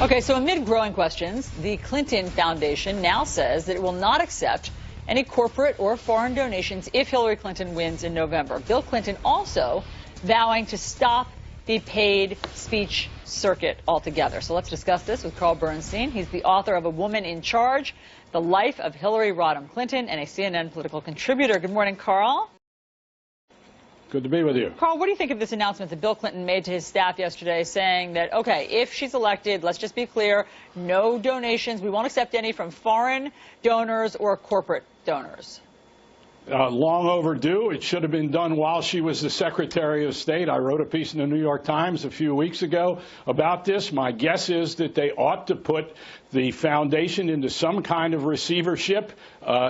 Okay, so amid growing questions, the Clinton Foundation now says that it will not accept any corporate or foreign donations if Hillary Clinton wins in November. Bill Clinton also vowing to stop the paid speech circuit altogether. So let's discuss this with Carl Bernstein. He's the author of A Woman in Charge, The Life of Hillary Rodham Clinton, and a CNN political contributor. Good morning, Carl. Good to be with you. Carl, what do you think of this announcement that Bill Clinton made to his staff yesterday saying that, okay, if she's elected, let's just be clear, no donations, we won't accept any from foreign donors or corporate donors? Long overdue. It should have been done while she was the Secretary of State. I wrote a piece in the New York Times a few weeks ago about this. My guess is that they ought to put the foundation into some kind of receivership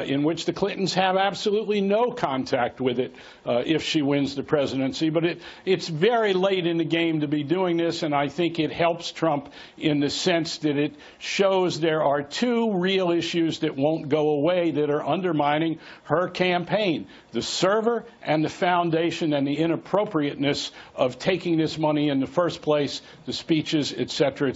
in which the Clintons have absolutely no contact with it if she wins the presidency. But it's very late in the game to be doing this, and I think it helps Trump in the sense that it shows there are two real issues that won't go away that are undermining her campaign: the server and the foundation, and the inappropriateness of taking this money in the first place, the speeches, et cetera,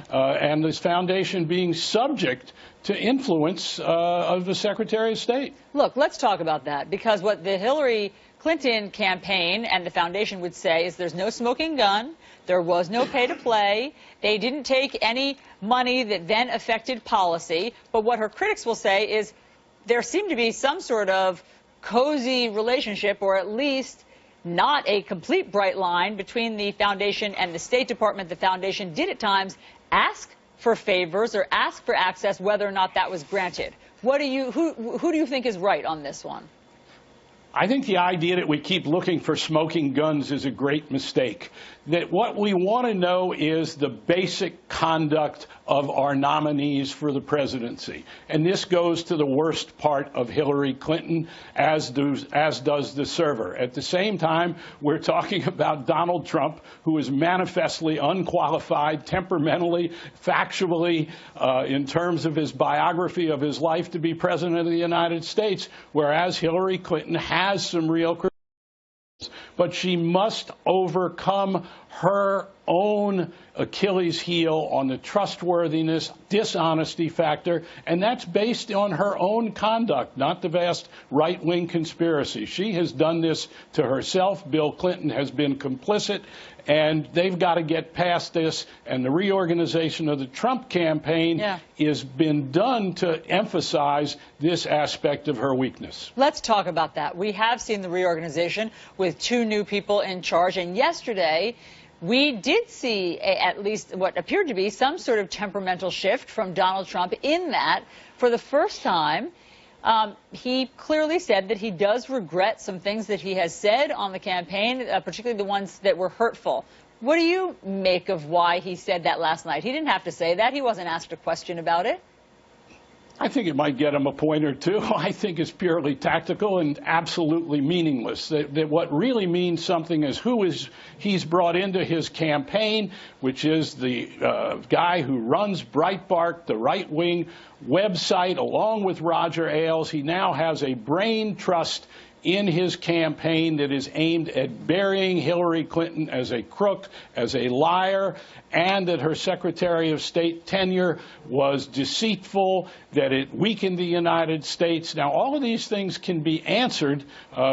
and this foundation being subject to influence of the Secretary of State. Look, let's talk about that, because what the Hillary Clinton campaign and the foundation would say is there's no smoking gun, there was no pay to play, they didn't take any money that then affected policy. But what her critics will say is there seemed to be some sort of cozy relationship, or at least not a complete bright line, between the foundation and the State Department. The foundation did at times ask for favors or ask for access, whether or not that was granted. Who do you think is right on this one? I think the idea that we keep looking for smoking guns is a great mistake. That what we want to know is the basic conduct of our nominees for the presidency. And this goes to the worst part of Hillary Clinton, as does the server. At the same time, we're talking about Donald Trump, who is manifestly unqualified, temperamentally, factually, in terms of his biography of his life, to be president of the United States, whereas Hillary Clinton has some real credentials. But she must overcome her own Achilles heel on the trustworthiness, dishonesty factor, and that's based on her own conduct, not the vast right-wing conspiracy. She has done this to herself. Bill Clinton has been complicit, and they've got to get past this. And the reorganization of the Trump campaign has been done to emphasize this aspect of her weakness. Let's talk about that. We have seen the reorganization with two new people in charge, and yesterday we did see at least what appeared to be some sort of temperamental shift from Donald Trump, in that, for the first time, he clearly said that he does regret some things that he has said on the campaign, particularly the ones that were hurtful. What do you make of why he said that last night? He didn't have to say that. He wasn't asked a question about it. I think it might get him a point or two. I think it's purely tactical and absolutely meaningless. That what really means something is who he's brought into his campaign, which is the guy who runs Breitbart, the right-wing website, along with Roger Ailes. He now has a brain trust in his campaign that is aimed at burying Hillary Clinton as a crook, as a liar, and that her Secretary of State tenure was deceitful, that it weakened the United States. Now, all of these things can be answered,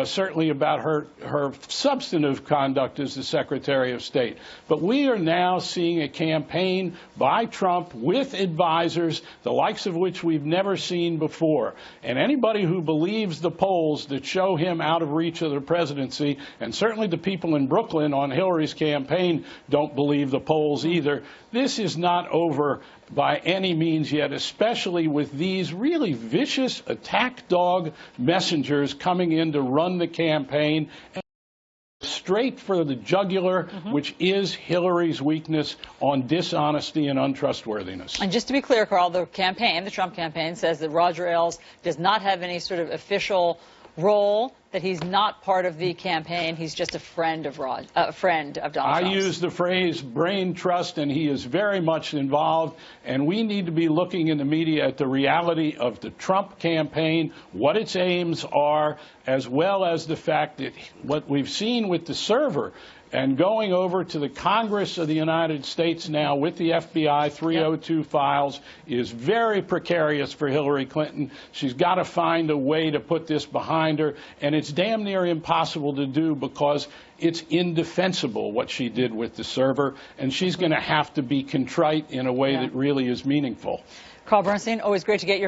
certainly about her substantive conduct as the Secretary of State. But we are now seeing a campaign by Trump with advisors, the likes of which we've never seen before. And anybody who believes the polls that show him out of reach of the presidency, and certainly the people in Brooklyn on Hillary's campaign don't believe the polls either. This is not over by any means yet, especially with these really vicious attack dog messengers coming in to run the campaign straight for the jugular, which is Hillary's weakness on dishonesty and untrustworthiness. And just to be clear, Carl, the Trump campaign, says that Roger Ailes does not have any sort of official role, that he's not part of the campaign. He's just a friend of Donald Trump. I use the phrase brain trust, and he is very much involved. And we need to be looking in the media at the reality of the Trump campaign, what its aims are, as well as the fact that what we've seen with the server And going over to the Congress of the United States now with the FBI 302 files is very precarious for Hillary Clinton. She's got to find a way to put this behind her, and it's damn near impossible to do because it's indefensible what she did with the server, and she's going to have to be contrite in a way that really is meaningful. Carl Bernstein, always great to get your